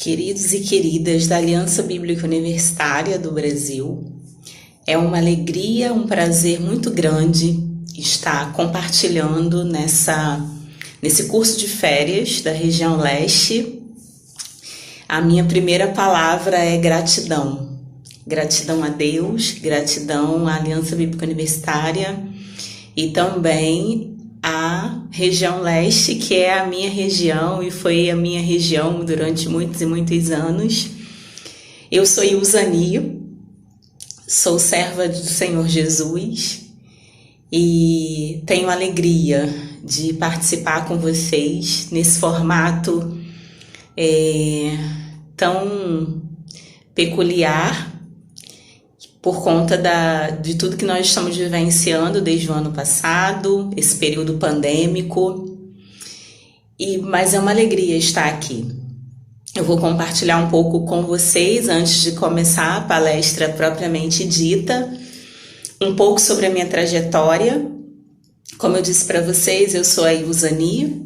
Queridos e queridas da Aliança Bíblica Universitária do Brasil, é uma alegria, um prazer muito grande estar compartilhando nesse curso de férias da região leste. A minha primeira palavra é gratidão. Gratidão a Deus, gratidão à Aliança Bíblica Universitária e também a região leste, que é a minha região e foi a minha região durante muitos e muitos anos. Eu sou Ilzani, sou serva do Senhor Jesus e tenho a alegria de participar com vocês nesse formato tão peculiar por conta de tudo que nós estamos vivenciando desde o ano passado, esse período pandêmico. Mas é uma alegria estar aqui. Eu vou compartilhar um pouco com vocês, antes de começar a palestra propriamente dita, um pouco sobre a minha trajetória. Como eu disse para vocês, eu sou a Ilzani.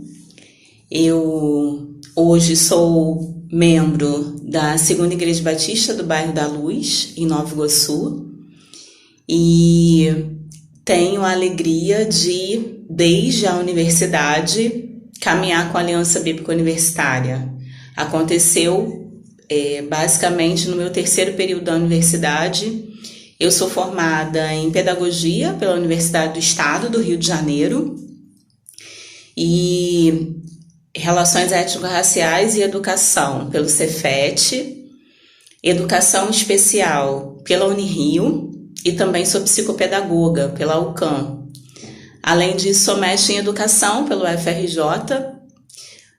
Eu hoje sou membro da 2ª Igreja Batista do Bairro da Luz, em Nova Iguaçu, e tenho a alegria de, desde a universidade, caminhar com a Aliança Bíblica Universitária. Aconteceu basicamente no meu 3º período da universidade. Eu sou formada em Pedagogia pela Universidade do Estado do Rio de Janeiro e Relações Étnico-Raciais e Educação pelo Cefet, Educação Especial pela Unirio e também sou psicopedagoga pela UCAM. Além disso, sou mestre em Educação pelo FRJ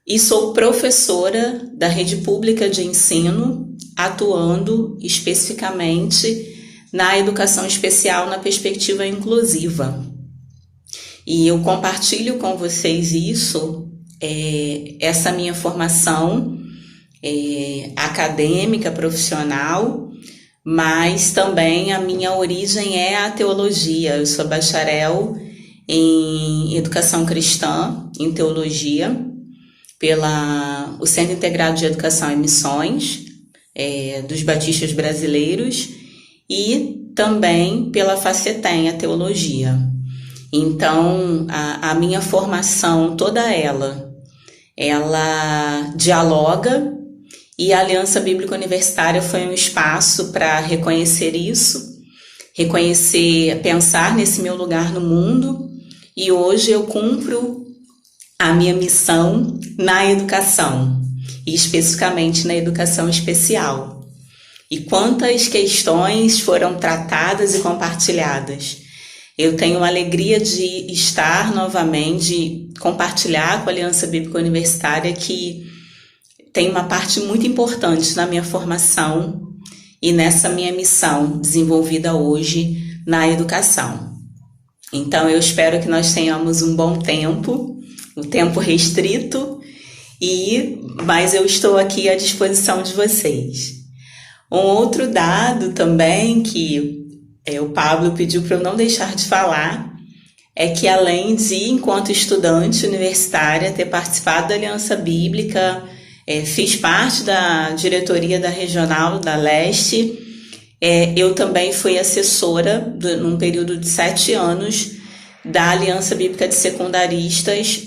e sou professora da rede pública de ensino, atuando especificamente na educação especial na perspectiva inclusiva. E eu compartilho com vocês essa minha formação acadêmica, profissional, mas também a minha origem é a teologia. Eu sou bacharel em Educação Cristã, em Teologia, pelo Centro Integrado de Educação e Missões dos Batistas Brasileiros e também pela Facetem, a Teologia. Então, a minha formação, toda ela dialoga, e a Aliança Bíblica Universitária foi um espaço para reconhecer isso, pensar nesse meu lugar no mundo, e hoje eu cumpro a minha missão na educação, e especificamente na educação especial. E quantas questões foram tratadas e compartilhadas. Eu tenho a alegria de estar novamente, compartilhar com a Aliança Bíblica Universitária, que tem uma parte muito importante na minha formação e nessa minha missão desenvolvida hoje na educação. Então, eu espero que nós tenhamos um bom tempo, um tempo restrito, mas eu estou aqui à disposição de vocês. Um outro dado também que o Pablo pediu para eu não deixar de falar, é que além de, enquanto estudante universitária, ter participado da Aliança Bíblica, fiz parte da diretoria da Regional da Leste, eu também fui assessora, num período de 7 anos, da Aliança Bíblica de Secundaristas,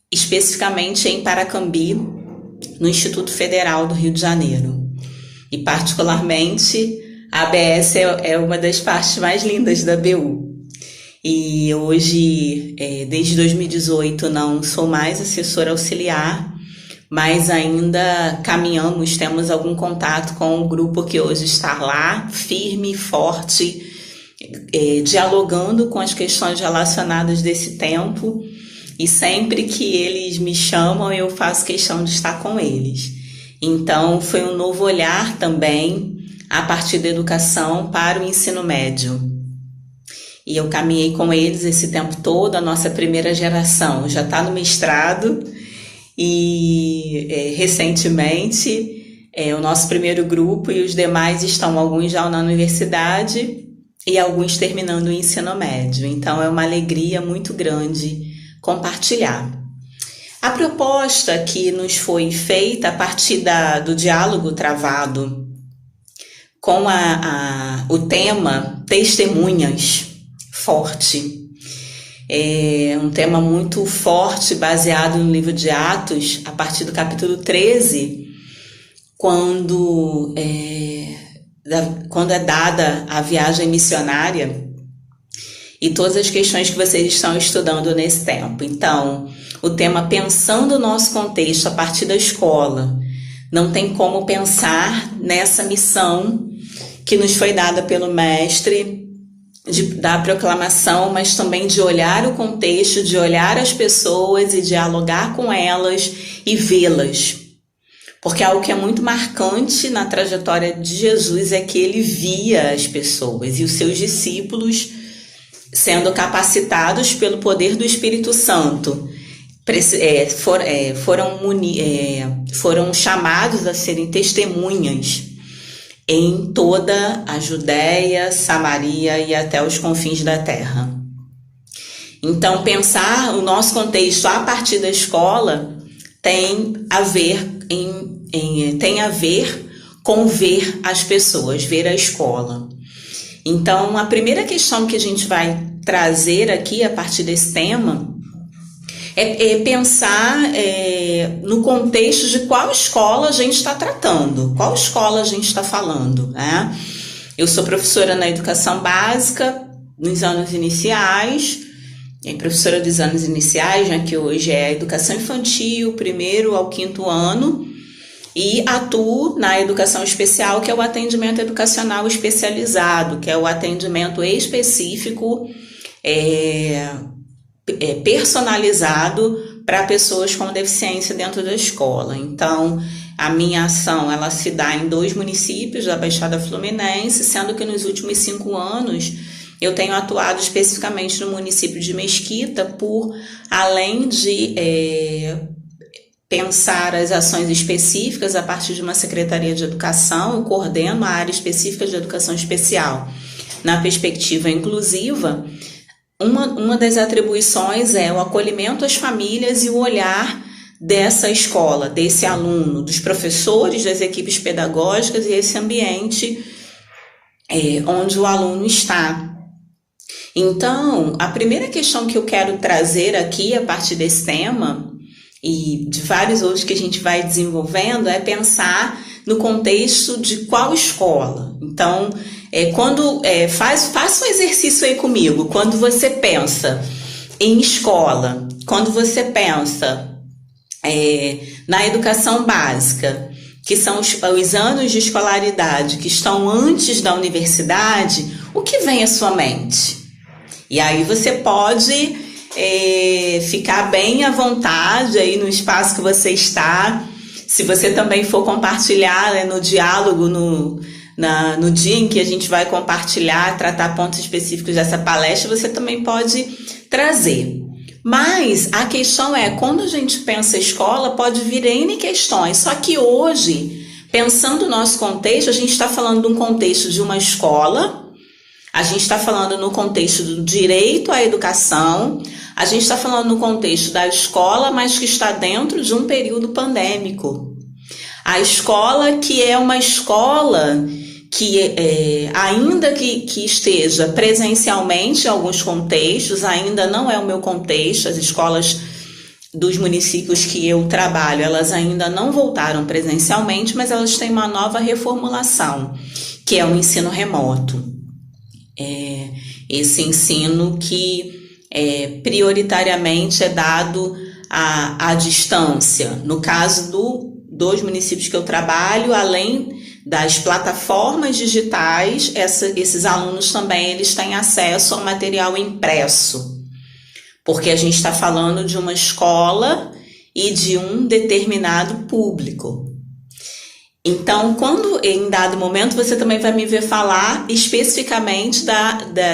especificamente em Paracambi, no Instituto Federal do Rio de Janeiro. E particularmente, a ABS é uma das partes mais lindas da BU. E hoje, desde 2018, não sou mais assessora auxiliar, mas ainda temos algum contato com o grupo que hoje está lá, firme, forte, dialogando com as questões relacionadas desse tempo. E sempre que eles me chamam, eu faço questão de estar com eles. Então, foi um novo olhar também a partir da educação para o ensino médio. E eu caminhei com eles esse tempo todo. A nossa primeira geração já está no mestrado e recentemente o nosso primeiro grupo e os demais alguns já na universidade e alguns terminando o ensino médio. Então é uma alegria muito grande compartilhar. A proposta que nos foi feita a partir do diálogo travado com o tema Testemunhas, forte. É um tema muito forte, baseado no livro de Atos, a partir do capítulo 13, quando é dada a viagem missionária e todas as questões que vocês estão estudando nesse tempo. Então, o tema pensando o nosso contexto a partir da escola. Não tem como pensar nessa missão que nos foi dada pelo mestre, da proclamação, mas também de olhar o contexto, de olhar as pessoas e dialogar com elas e vê-las. Porque algo que é muito marcante na trajetória de Jesus é que ele via as pessoas e os seus discípulos sendo capacitados pelo poder do Espírito Santo. Foram chamados a serem testemunhas em toda a Judéia, Samaria e até os confins da terra. Então, pensar o nosso contexto a partir da escola tem a ver com ver as pessoas, ver a escola. Então, a primeira questão que a gente vai trazer aqui a partir desse tema é pensar no contexto de qual escola a gente está tratando, qual escola a gente está falando, né? Eu sou professora na educação básica, nos anos iniciais, professora dos anos iniciais, né, que hoje é a educação infantil, 1º ao 5º ano, e atuo na educação especial, que é o atendimento educacional especializado, que é o atendimento específico, personalizado para pessoas com deficiência dentro da escola. Então, a minha ação ela se dá em 2 municípios da Baixada Fluminense, sendo que nos últimos 5 anos eu tenho atuado especificamente no município de Mesquita, além de pensar as ações específicas a partir de uma Secretaria de Educação, eu coordeno a área específica de educação especial. Na perspectiva inclusiva, uma das atribuições é o acolhimento às famílias e o olhar dessa escola, desse aluno, dos professores, das equipes pedagógicas e esse ambiente onde o aluno está. Então, a primeira questão que eu quero trazer aqui a partir desse tema e de vários outros que a gente vai desenvolvendo é pensar no contexto de qual escola. Então, faça um exercício aí comigo. Quando você pensa em escola, quando você pensa na educação básica, que são os anos de escolaridade que estão antes da universidade, o que vem à sua mente? E aí você pode ficar bem à vontade aí no espaço que você está. Se você também for compartilhar no diálogo, no dia em que a gente vai compartilhar, tratar pontos específicos dessa palestra, você também pode trazer. Mas a questão quando a gente pensa escola, pode vir N questões. Só que hoje, pensando no nosso contexto, a gente está falando de um contexto de uma escola, a gente está falando no contexto do direito à educação, a gente está falando no contexto da escola, mas que está dentro de um período pandêmico. A escola que é uma escola que ainda que esteja presencialmente em alguns contextos, ainda não é o meu contexto, as escolas dos municípios que eu trabalho, elas ainda não voltaram presencialmente, mas elas têm uma nova reformulação, que é o ensino remoto. Esse ensino que prioritariamente é dado à distância. No caso dos municípios que eu trabalho, além das plataformas digitais, esses alunos também eles têm acesso ao material impresso, porque a gente está falando de uma escola e de um determinado público. Então, quando em dado momento você também vai me ver falar especificamente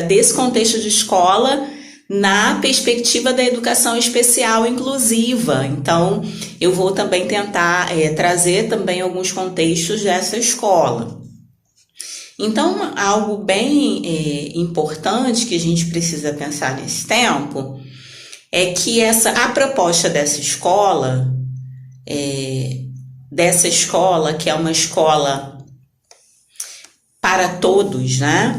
desse contexto de escola na perspectiva da educação especial inclusiva. Então, eu vou também tentar trazer também alguns contextos dessa escola. Então, algo bem importante que a gente precisa pensar nesse tempo é que a proposta dessa escola, que é uma escola para todos, né?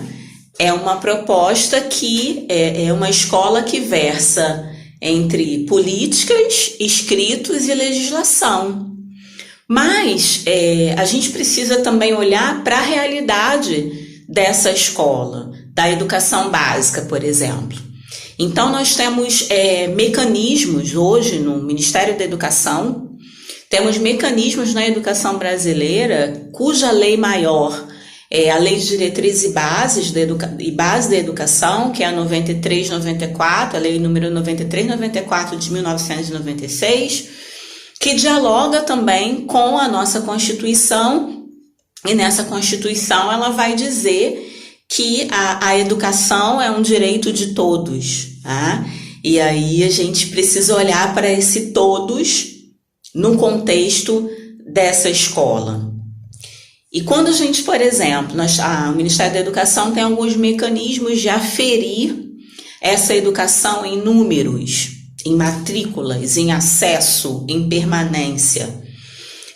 É uma proposta que é uma escola que versa entre políticas, escritos e legislação. Mas a gente precisa também olhar para a realidade dessa escola, da educação básica, por exemplo. Então, nós temos mecanismos hoje no Ministério da Educação, temos mecanismos na educação brasileira cuja lei maior é a Lei de Diretrizes e Base da Educação, que é a 93/94, a Lei número 93/94 de 1996, que dialoga também com a nossa Constituição, e nessa Constituição ela vai dizer que a educação é um direito de todos, tá? E aí a gente precisa olhar para esse todos no contexto dessa escola. E quando a gente, por exemplo, o Ministério da Educação tem alguns mecanismos de aferir essa educação em números, em matrículas, em acesso, em permanência.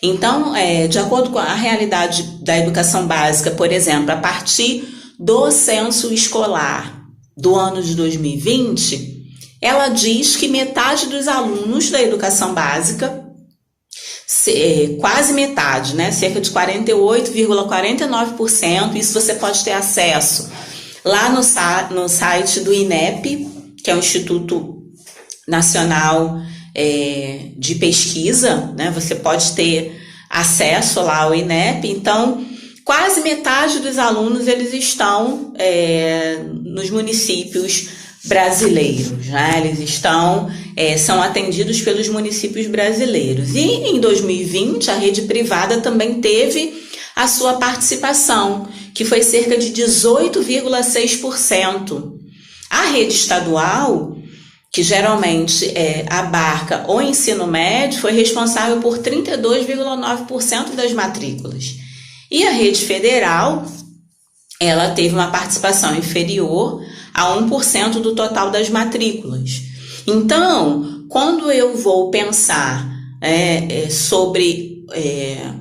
Então, de acordo com a realidade da educação básica, por exemplo, a partir do censo escolar do ano de 2020, ela diz que metade dos alunos da educação básica, quase metade, né? Cerca de 48,49%, isso você pode ter acesso lá no site do INEP, que é o Instituto Nacional de Pesquisa, né? Você pode ter acesso lá ao INEP. Então, quase metade dos alunos eles estão nos municípios brasileiros, né? Eles são atendidos pelos municípios brasileiros. E em 2020 a rede privada também teve a sua participação, que foi cerca de 18,6%. A rede estadual, que geralmente abarca o ensino médio, foi responsável por 32,9% das matrículas. E a rede federal, ela teve uma participação inferior a 1% do total das matrículas. Então, quando eu vou pensar sobre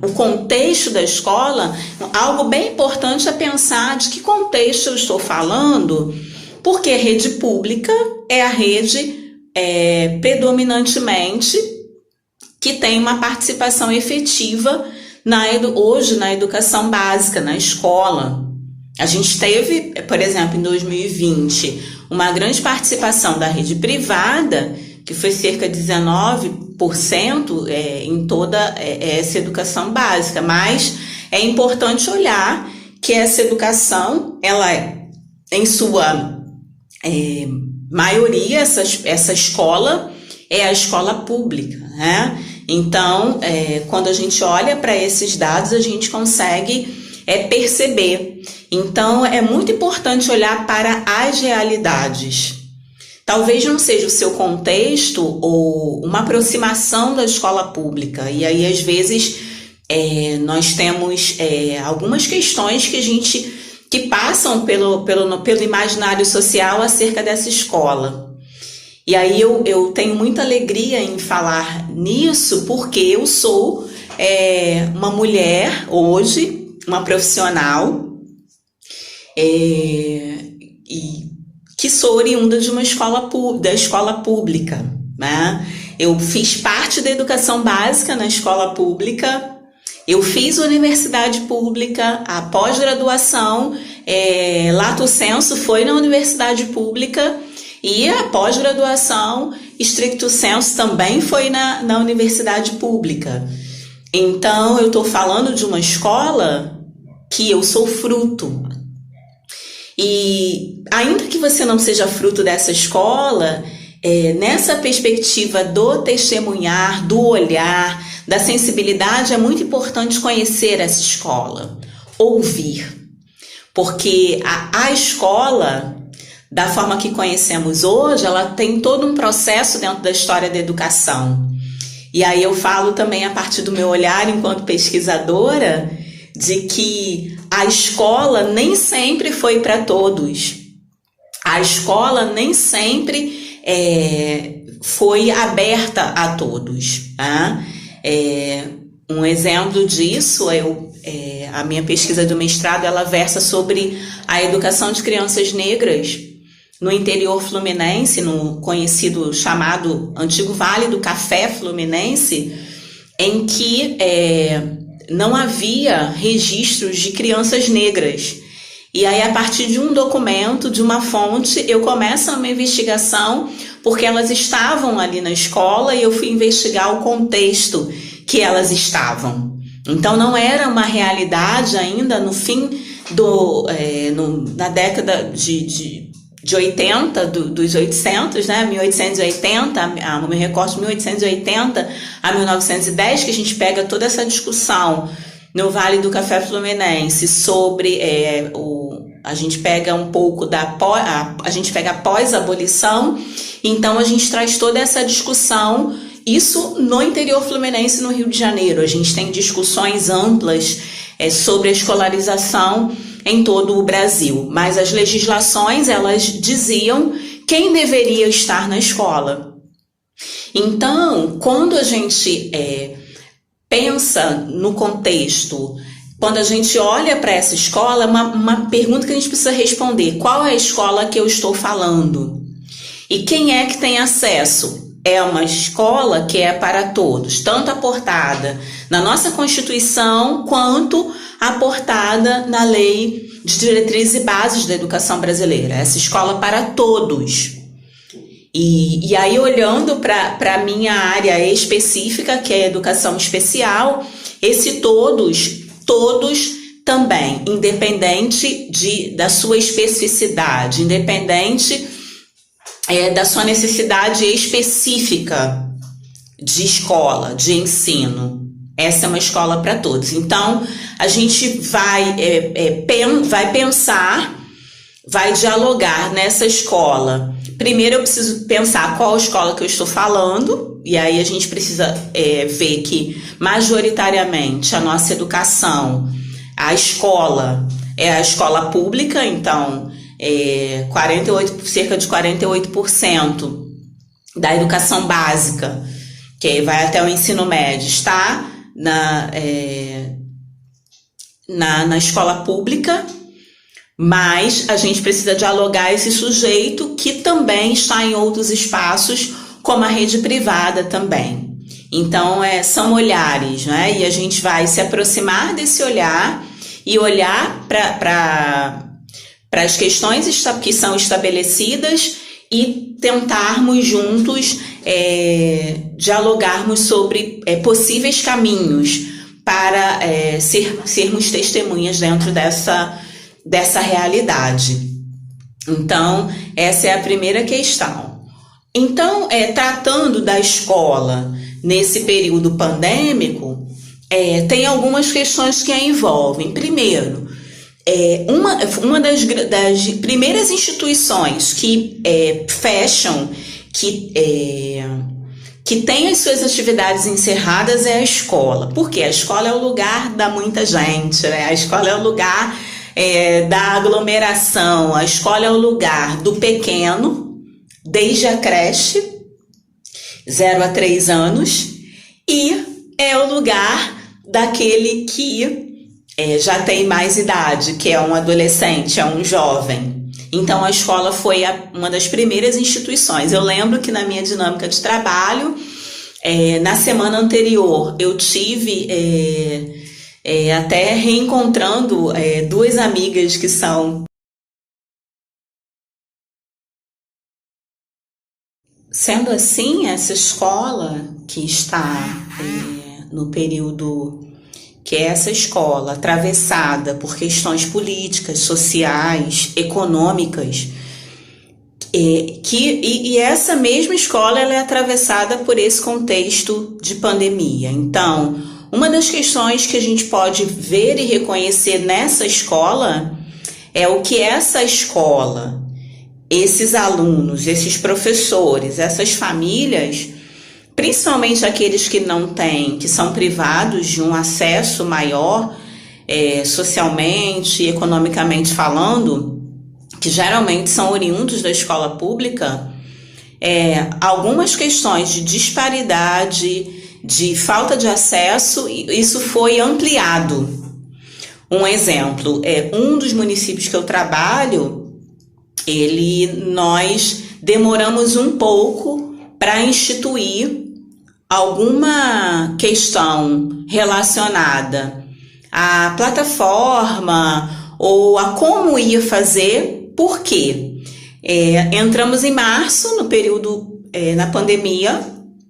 o contexto da escola, algo bem importante é pensar de que contexto eu estou falando, porque a rede pública é a rede predominantemente que tem uma participação efetiva hoje na educação básica, na escola. A gente teve, por exemplo, em 2020, uma grande participação da rede privada, que foi cerca de 19% em toda essa educação básica. Mas é importante olhar que essa educação, ela em sua maioria, essa escola é a escola pública, né? Então, quando a gente olha para esses dados, a gente consegue perceber. Então, é muito importante olhar para as realidades. Talvez não seja o seu contexto ou uma aproximação da escola pública. E aí, às vezes, nós temos algumas questões que passam pelo imaginário social acerca dessa escola. E aí eu tenho muita alegria em falar nisso, porque eu sou uma mulher hoje, uma profissional, e que sou oriunda de da escola pública, né? Eu fiz parte da educação básica na escola pública, eu fiz universidade pública, a pós-graduação, lato sensu, foi na universidade pública, e a pós-graduação, stricto sensu, também foi na universidade pública. Então, eu estou falando de uma escola que eu sou fruto. E ainda que você não seja fruto dessa escola, nessa perspectiva do testemunhar, do olhar, da sensibilidade, é muito importante conhecer essa escola, ouvir. Porque a escola, da forma que conhecemos hoje, ela tem todo um processo dentro da história da educação. E aí eu falo também a partir do meu olhar enquanto pesquisadora, de que a escola nem sempre foi para todos. A escola nem sempre foi aberta a todos, tá? Um exemplo disso a minha pesquisa do mestrado, ela versa sobre a educação de crianças negras no interior fluminense, no conhecido chamado antigo Vale do Café Fluminense, em que não havia registros de crianças negras. E aí, a partir de um documento, de uma fonte, eu começo uma investigação, porque elas estavam ali na escola e eu fui investigar o contexto que elas estavam. Então, não era uma realidade ainda no fim na década de 80, dos 800, né, 1880, me recordo de 1880 a 1910, que a gente pega toda essa discussão no Vale do Café Fluminense sobre a gente pega um pouco a gente pega a pós-abolição, então a gente traz toda essa discussão, isso no interior fluminense, no Rio de Janeiro. A gente tem discussões amplas sobre a escolarização em todo o Brasil, mas as legislações, elas diziam quem deveria estar na escola. Então, quando a gente pensa no contexto, quando a gente olha para essa escola, uma pergunta que a gente precisa responder: qual é a escola que eu estou falando? E quem é que tem acesso? É uma escola que é para todos, tanto aportada na nossa Constituição, quanto aportada na Lei de Diretrizes e Bases da Educação Brasileira. Essa escola para todos. E aí, olhando para a minha área específica, que é a educação especial, esse todos também, independente da sua especificidade, independente da sua necessidade específica de escola, de ensino. Essa é uma escola para todos. Então, a gente vai pensar, vai dialogar nessa escola. Primeiro, eu preciso pensar qual escola que eu estou falando, e aí a gente precisa ver que, majoritariamente, a nossa educação, a escola, é a escola pública, então, cerca de 48% da educação básica, que vai até o ensino médio, está na escola pública, mas a gente precisa dialogar esse sujeito que também está em outros espaços, como a rede privada também. Então, são olhares, né? E a gente vai se aproximar desse olhar e olhar para as questões que são estabelecidas e tentarmos juntos dialogarmos sobre possíveis caminhos para sermos testemunhas dentro dessa realidade. Então, essa é a primeira questão. Então, tratando da escola nesse período pandêmico, tem algumas questões que a envolvem. Primeiro, uma das primeiras instituições que fecham, que tem as suas atividades encerradas, é a escola. Porque a escola é o lugar da muita gente, né? A escola é o lugar da aglomeração, a escola é o lugar do pequeno, desde a creche, 0 a 3 anos, e é o lugar daquele que já tem mais idade, que é um adolescente, é um jovem. Então, a escola foi uma das primeiras instituições. Eu lembro que na minha dinâmica de trabalho, na semana anterior, eu tive até reencontrando duas amigas que são... Sendo assim, essa escola que está no período... que é essa escola atravessada por questões políticas, sociais, econômicas, e essa mesma escola ela é atravessada por esse contexto de pandemia. Então, uma das questões que a gente pode ver e reconhecer nessa escola é o que essa escola, esses alunos, esses professores, essas famílias, principalmente aqueles que não têm, que são privados de um acesso maior, socialmente e economicamente falando, que geralmente são oriundos da escola pública, algumas questões de disparidade, de falta de acesso, isso foi ampliado. Um exemplo, um dos municípios que eu trabalho, nós demoramos um pouco para instituir alguma questão relacionada à plataforma ou a como ia fazer. Por quê? Entramos em março, no período, na pandemia,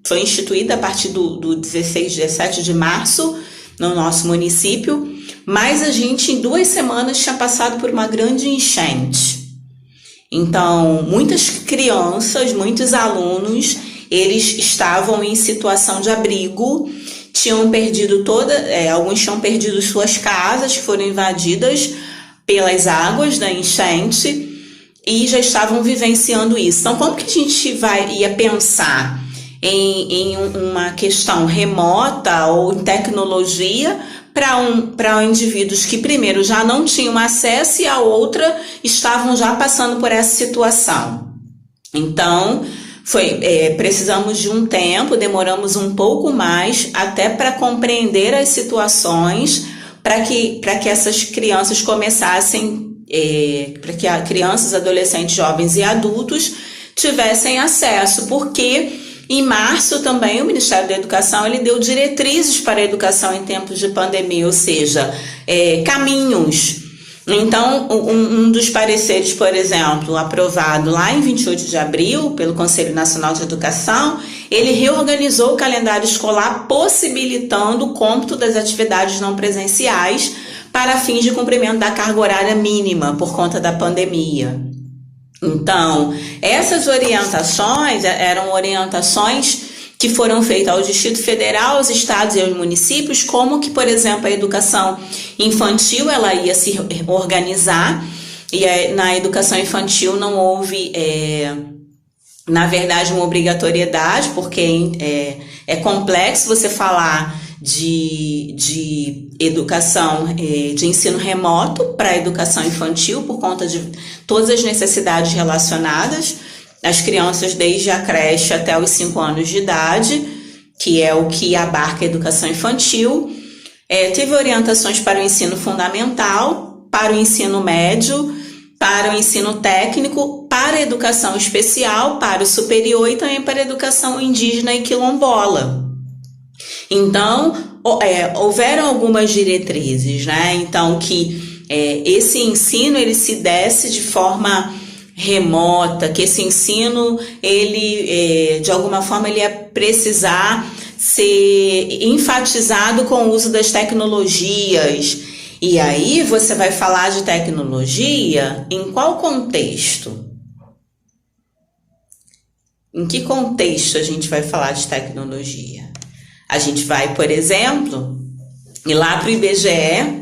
foi instituída a partir do 17 de março no nosso município, mas a gente em 2 semanas tinha passado por uma grande enchente. Então, muitas crianças, muitos alunos, eles estavam em situação de abrigo, tinham perdido alguns tinham perdido suas casas, que foram invadidas pelas águas da enchente e já estavam vivenciando isso. Então, como que a gente ia pensar em uma questão remota ou em tecnologia para indivíduos que primeiro já não tinham acesso e a outra estavam já passando por essa situação? Então, precisamos de um tempo, demoramos um pouco mais até para compreender as situações, para que essas crianças começassem, para que crianças, adolescentes, jovens e adultos tivessem acesso, porque em março também o Ministério da Educação ele deu diretrizes para a educação em tempos de pandemia, ou seja, caminhos. Então, um dos pareceres, por exemplo, aprovado lá em 28 de abril pelo Conselho Nacional de Educação, ele reorganizou o calendário escolar, possibilitando o cômputo das atividades não presenciais para fins de cumprimento da carga horária mínima por conta da pandemia. Então, essas orientações eram orientações que foram feitas ao Distrito Federal, aos estados e aos municípios, como que, por exemplo, a educação infantil ela ia se organizar, e na educação infantil não houve, na verdade, uma obrigatoriedade, porque é complexo você falar de educação, de ensino remoto para a educação infantil, por conta de todas as necessidades relacionadas às crianças desde a creche até os 5 anos de idade, que é o que abarca a educação infantil. Teve orientações para o ensino fundamental, para o ensino médio, para o ensino técnico, para a educação especial, para o superior e também para a educação indígena e quilombola. Então, houveram algumas diretrizes, né? Então, que esse ensino ele se desse de forma remota, que esse ensino, ele, de alguma forma, ele ia precisar ser enfatizado com o uso das tecnologias. E aí, você vai falar de tecnologia em qual contexto? Em que contexto a gente vai falar de tecnologia? A gente vai, por exemplo, ir lá para o IBGE,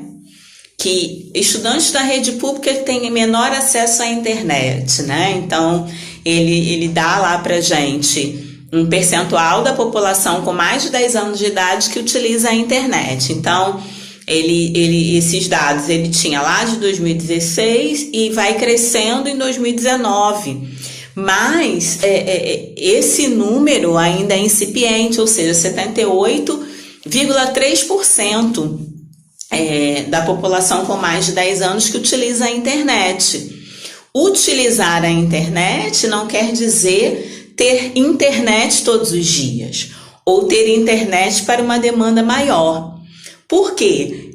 que estudantes da rede pública têm menor acesso à internet, né? Então, ele dá lá para a gente um percentual da população com mais de 10 anos de idade que utiliza a internet. Então, esses dados ele tinha lá de 2016 e vai crescendo em 2019. Mas esse número ainda é incipiente, ou seja, 78,3% da população com mais de 10 anos que utiliza a internet. Utilizar a internet não quer dizer ter internet todos os dias, ou ter internet para uma demanda maior. Por quê?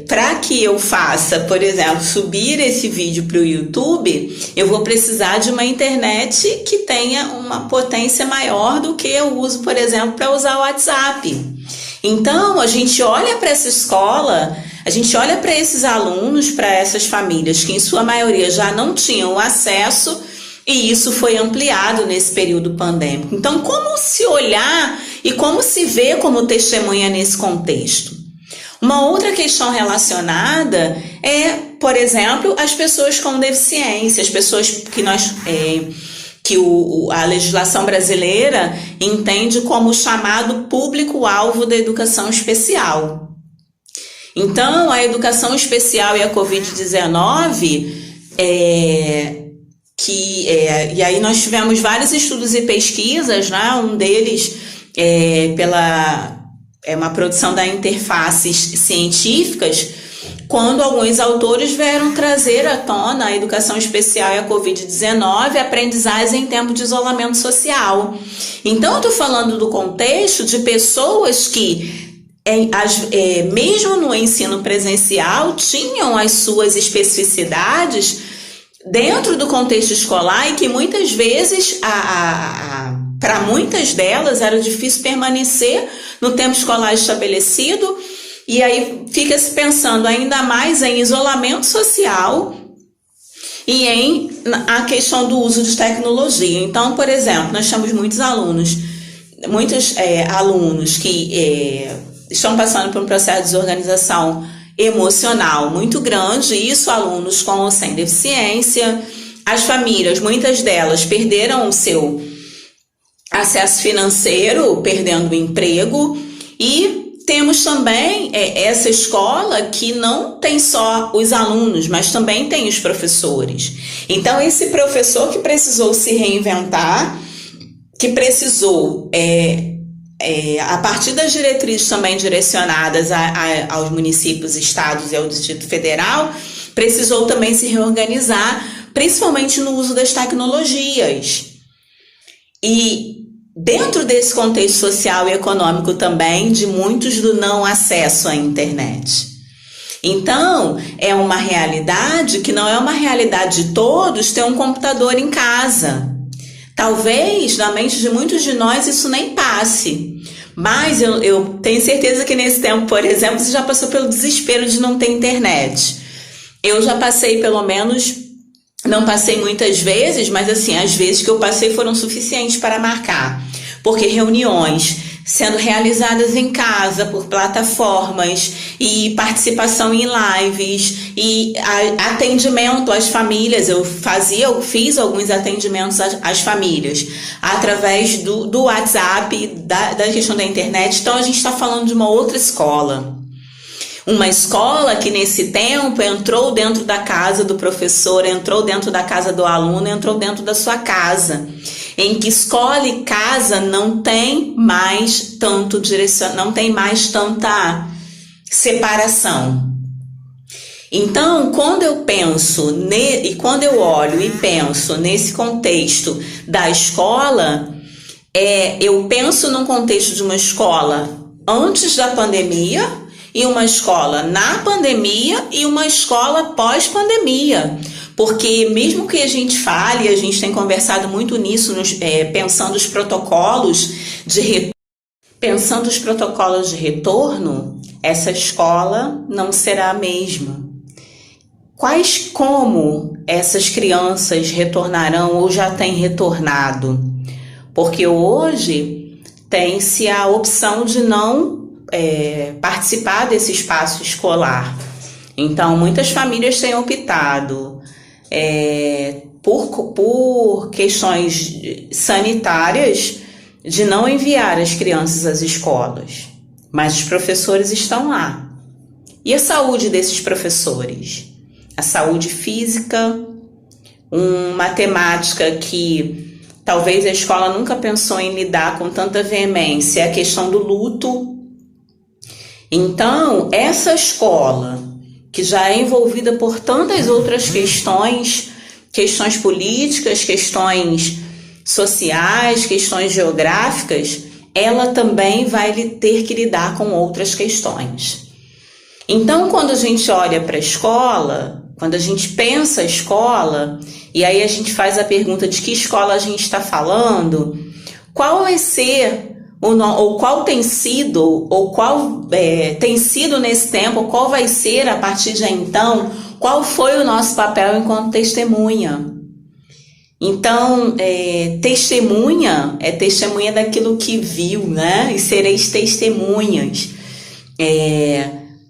Para que eu faça, por exemplo, subir esse vídeo para o YouTube, eu vou precisar de uma internet que tenha uma potência maior do que eu uso, por exemplo, para usar o WhatsApp. Então, a gente olha para essa escola, a gente olha para esses alunos, para essas famílias que em sua maioria já não tinham acesso, e isso foi ampliado nesse período pandêmico. Então, como se olhar e como se ver como testemunha nesse contexto? Uma outra questão relacionada por exemplo, as pessoas com deficiência, as pessoas que a legislação brasileira entende como chamado público-alvo da educação especial. Então, a educação especial e a Covid-19 e aí nós tivemos vários estudos e pesquisas, né? Um deles é uma produção da Interfaces Científicas, quando alguns autores vieram trazer à tona a educação especial e a Covid-19, aprendizagem em tempo de isolamento social. Então, eu estou falando do contexto de pessoas que, mesmo no ensino presencial, tinham as suas especificidades dentro do contexto escolar e que muitas vezes, para muitas delas, era difícil permanecer no tempo escolar estabelecido. E aí fica se pensando ainda mais em isolamento social e em a questão do uso de tecnologia. Então, por exemplo, nós temos muitos alunos que estão passando por um processo de desorganização emocional muito grande, isso alunos com ou sem deficiência. As famílias, muitas delas, perderam o seu acesso financeiro, perdendo o emprego, e temos também essa escola que não tem só os alunos, mas também tem os professores. Então, esse professor que precisou se reinventar, que precisou, a partir das diretrizes também direcionadas aos municípios, estados e ao Distrito Federal, precisou também se reorganizar, principalmente no uso das tecnologias. E dentro desse contexto social e econômico também, de muitos do não acesso à internet. Então, é uma realidade que não é uma realidade de todos ter um computador em casa. Talvez, na mente de muitos de nós, isso nem passe. Mas eu tenho certeza que nesse tempo, por exemplo, você já passou pelo desespero de não ter internet. Eu já passei, pelo menos, não passei muitas vezes, mas assim, as vezes que eu passei foram suficientes para marcar. Porque reuniões sendo realizadas em casa por plataformas e participação em lives e atendimento às famílias, eu fiz alguns atendimentos às famílias através do WhatsApp, da questão da internet. Então a gente está falando de uma outra escola. Uma escola que nesse tempo entrou dentro da casa do professor, entrou dentro da casa do aluno, entrou dentro da sua casa. Em que escola e casa não tem mais não tem mais tanta separação. Então, quando eu penso e quando eu olho e penso nesse contexto da escola, eu penso num contexto de uma escola antes da pandemia e uma escola na pandemia e uma escola pós-pandemia. Porque mesmo que a gente fale, a gente tem conversado muito nisso, pensando os protocolos de retorno, essa escola não será a mesma. Como essas crianças retornarão ou já têm retornado? Porque hoje tem-se a opção de não participar desse espaço escolar. Então, muitas famílias têm optado por questões sanitárias de não enviar as crianças às escolas, mas os professores estão lá. E a saúde desses professores? A saúde física, uma temática que talvez a escola nunca pensou em lidar com tanta veemência, é a questão do luto. Então, essa escola que já é envolvida por tantas outras questões políticas, questões sociais, questões geográficas, ela também vai ter que lidar com outras questões. Então, quando a gente olha para a escola, quando a gente pensa a escola, e aí a gente faz a pergunta de que escola a gente está falando, qual vai ser ou qual tem sido, ou qual tem sido nesse tempo, qual vai ser a partir de então, qual foi o nosso papel enquanto testemunha. Então, testemunha é testemunha daquilo que viu, né? E sereis testemunhas.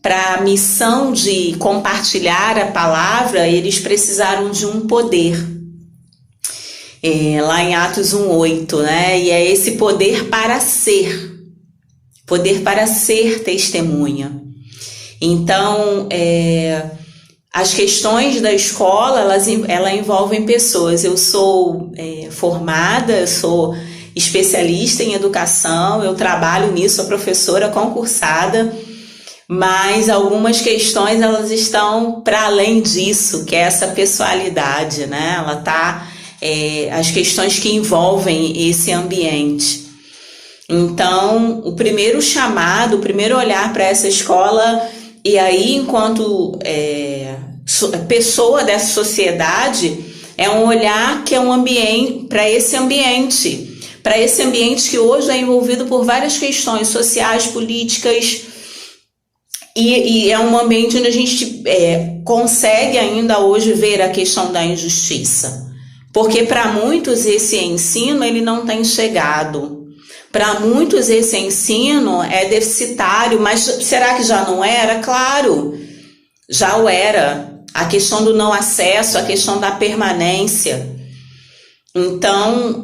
Para a missão de compartilhar a palavra, eles precisaram de um poder. Lá em Atos 1:8, né? E é esse poder para ser testemunha. Então, as questões da escola, ela envolvem pessoas. Eu sou formada, sou especialista em educação, eu trabalho nisso, sou professora concursada, mas algumas questões elas estão para além disso, que é essa pessoalidade, né? Ela tá, as questões que envolvem esse ambiente. Então, o primeiro chamado, o primeiro olhar para essa escola, e aí enquanto pessoa dessa sociedade, é um olhar que é um ambiente para esse ambiente que hoje é envolvido por várias questões sociais, políticas, e é um ambiente onde a gente consegue ainda hoje ver a questão da injustiça, porque para muitos esse ensino ele não tem chegado. Para muitos esse ensino é deficitário, mas será que já não era? Claro, já o era. A questão do não acesso, a questão da permanência. Então,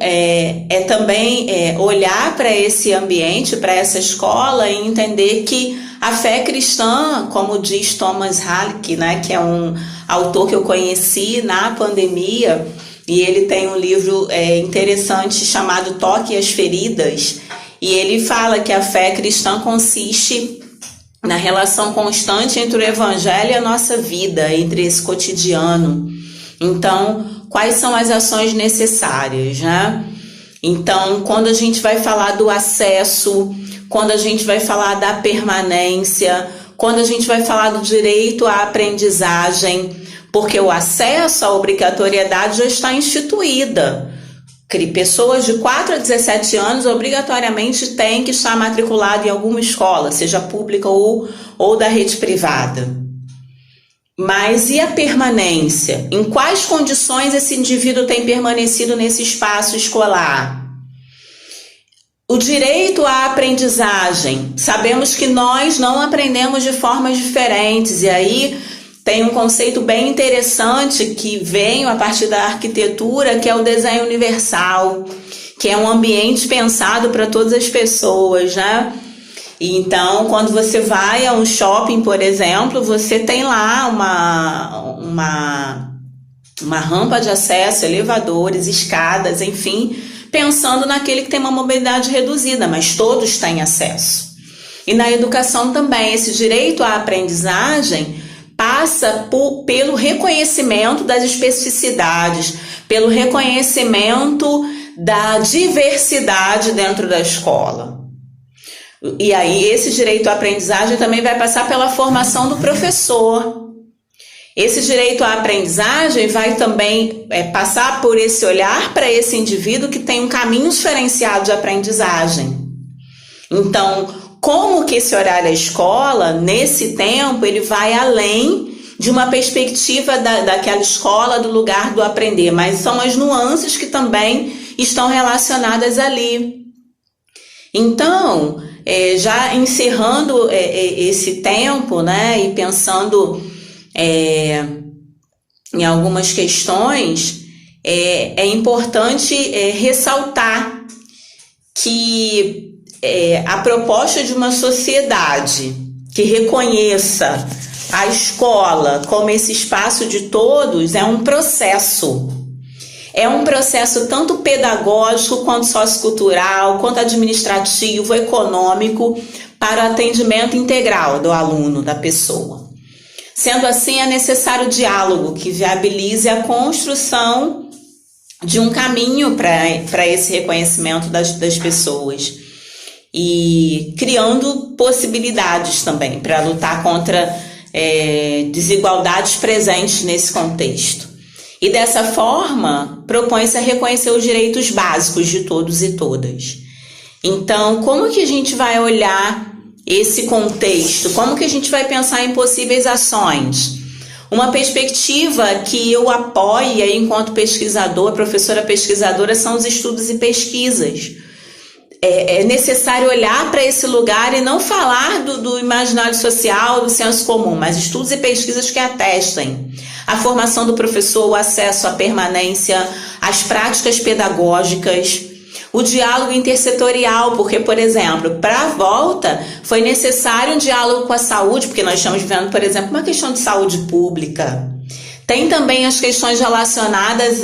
também olhar para esse ambiente, para essa escola e entender que a fé cristã, como diz Thomas Halleck, né, que é um autor que eu conheci na pandemia, e ele tem um livro interessante chamado Toque as Feridas, e ele fala que a fé cristã consiste na relação constante entre o evangelho e a nossa vida, entre esse cotidiano. Então, quais são as ações necessárias, né? Então, quando a gente vai falar do acesso, quando a gente vai falar da permanência, quando a gente vai falar do direito à aprendizagem, porque o acesso à obrigatoriedade já está instituída. Pessoas de 4 a 17 anos obrigatoriamente têm que estar matriculado em alguma escola, seja pública ou da rede privada. Mas e a permanência? Em quais condições esse indivíduo tem permanecido nesse espaço escolar? O direito à aprendizagem. Sabemos que nós não aprendemos de formas diferentes, e aí tem um conceito bem interessante que vem a partir da arquitetura, que é o desenho universal, que é um ambiente pensado para todas as pessoas, né? Então, quando você vai a um shopping, por exemplo, você tem lá uma rampa de acesso, elevadores, escadas, enfim, pensando naquele que tem uma mobilidade reduzida, mas todos têm acesso. E na educação também, esse direito à aprendizagem passa pelo reconhecimento das especificidades, pelo reconhecimento da diversidade dentro da escola. E aí esse direito à aprendizagem também vai passar pela formação do professor. Esse direito à aprendizagem vai também passar por esse olhar para esse indivíduo que tem um caminho diferenciado de aprendizagem. Então, como que esse horário à escola, nesse tempo, ele vai além de uma perspectiva daquela escola, do lugar do aprender, mas são as nuances que também estão relacionadas ali. Então, já encerrando esse tempo, né, e pensando em algumas questões, é importante ressaltar que a proposta de uma sociedade que reconheça a escola como esse espaço de todos é um processo. É um processo tanto pedagógico, quanto sociocultural, quanto administrativo, econômico, para o atendimento integral do aluno, da pessoa. Sendo assim, é necessário diálogo que viabilize a construção de um caminho para esse reconhecimento das pessoas. E criando possibilidades também para lutar contra desigualdades presentes nesse contexto. E dessa forma, propõe-se a reconhecer os direitos básicos de todos e todas. Então, como que a gente vai olhar esse contexto? Como que a gente vai pensar em possíveis ações? Uma perspectiva que eu apoio enquanto pesquisador, professora pesquisadora, são os estudos e pesquisas. É necessário olhar para esse lugar e não falar do imaginário social, do senso comum, mas estudos e pesquisas que atestem a formação do professor, o acesso à permanência, as práticas pedagógicas, O diálogo intersetorial, porque, por exemplo, para a volta foi necessário um diálogo com a saúde, porque nós estamos vivendo, por exemplo, uma questão de saúde pública. Tem também as questões relacionadas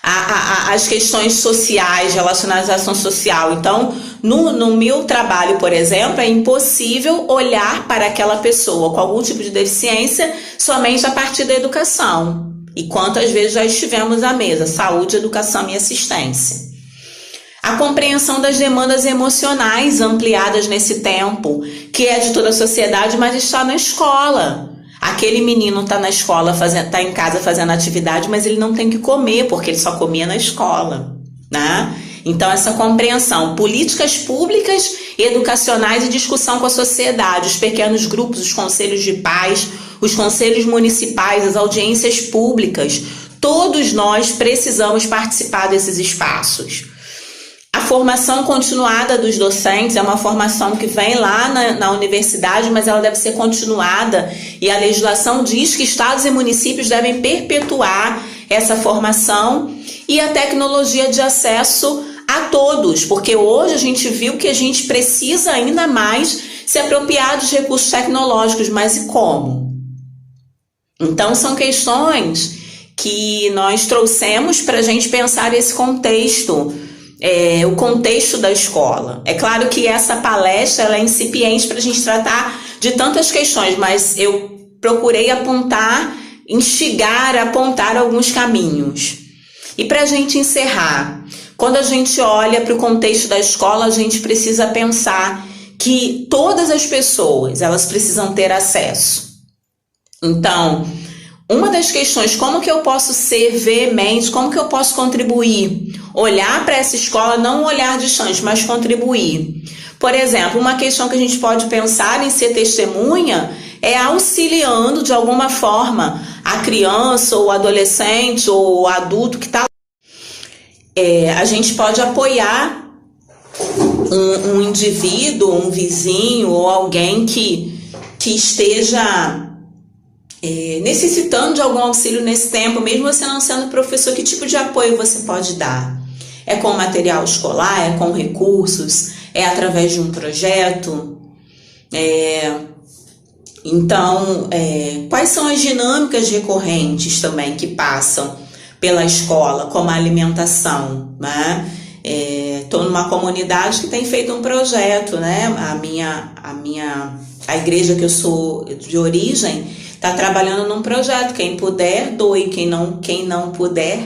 as questões sociais, relacionadas à ação social. Então, no meu trabalho, por exemplo, é impossível olhar para aquela pessoa com algum tipo de deficiência somente a partir da educação. E quantas vezes já estivemos à mesa, saúde, educação e assistência. A compreensão das demandas emocionais ampliadas nesse tempo, que é de toda a sociedade, mas está na escola. Aquele menino está na escola, está em casa fazendo atividade, mas ele não tem que comer, porque ele só comia na escola, né? Então, essa compreensão, políticas públicas, educacionais e discussão com a sociedade, os pequenos grupos, os conselhos de pais, os conselhos municipais, as audiências públicas, todos nós precisamos participar desses espaços. A formação continuada dos docentes é uma formação que vem lá na universidade, mas ela deve ser continuada, e a legislação diz que estados e municípios devem perpetuar essa formação, e a tecnologia de acesso a todos, porque hoje a gente viu que a gente precisa ainda mais se apropriar dos recursos tecnológicos, mas e como? Então são questões que nós trouxemos para a gente pensar esse contexto, o contexto da escola. É claro que essa palestra ela é incipiente para a gente tratar de tantas questões, mas eu procurei instigar, apontar alguns caminhos. E para a gente encerrar, quando a gente olha para o contexto da escola, a gente precisa pensar que todas as pessoas, elas precisam ter acesso. Então, uma das questões, como que eu posso ser veemente, como que eu posso contribuir? Olhar para essa escola, não olhar distante, mas contribuir. Por exemplo, uma questão que a gente pode pensar em ser testemunha é auxiliando de alguma forma a criança ou o adolescente ou o adulto que está lá. A gente pode apoiar um indivíduo, um vizinho ou alguém que esteja necessitando de algum auxílio nesse tempo, mesmo você não sendo professor. Que tipo de apoio você pode dar? É com material escolar? É com recursos? É através de um projeto? Então, quais são as dinâmicas recorrentes também que passam pela escola, como a alimentação, né? Estou numa comunidade que tem feito um projeto, né? A igreja que eu sou de origem está trabalhando num projeto. Quem puder, doe. Quem não puder,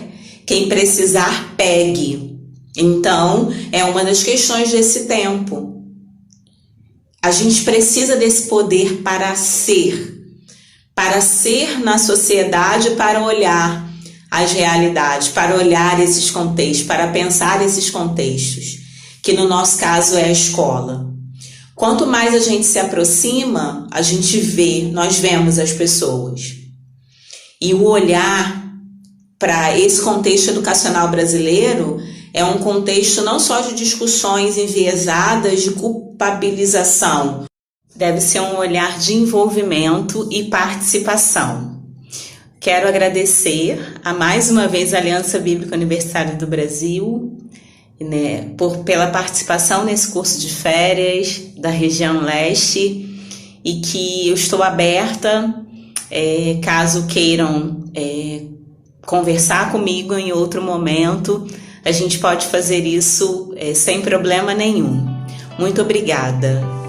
quem precisar, pegue. Então, é uma das questões desse tempo. A gente precisa desse poder para ser na sociedade, para olhar as realidades, para olhar esses contextos, para pensar esses contextos, que no nosso caso é a escola. Quanto mais a gente se aproxima, a gente nós vemos as pessoas. E o olhar para esse contexto educacional brasileiro é um contexto não só de discussões enviesadas, de culpabilização. Deve ser um olhar de envolvimento e participação. Quero agradecer mais uma vez a Aliança Bíblica Universitária do Brasil, né, pela participação nesse curso de férias da região leste, e que eu estou aberta, caso queiram conversar comigo em outro momento, a gente pode fazer isso sem problema nenhum. Muito obrigada.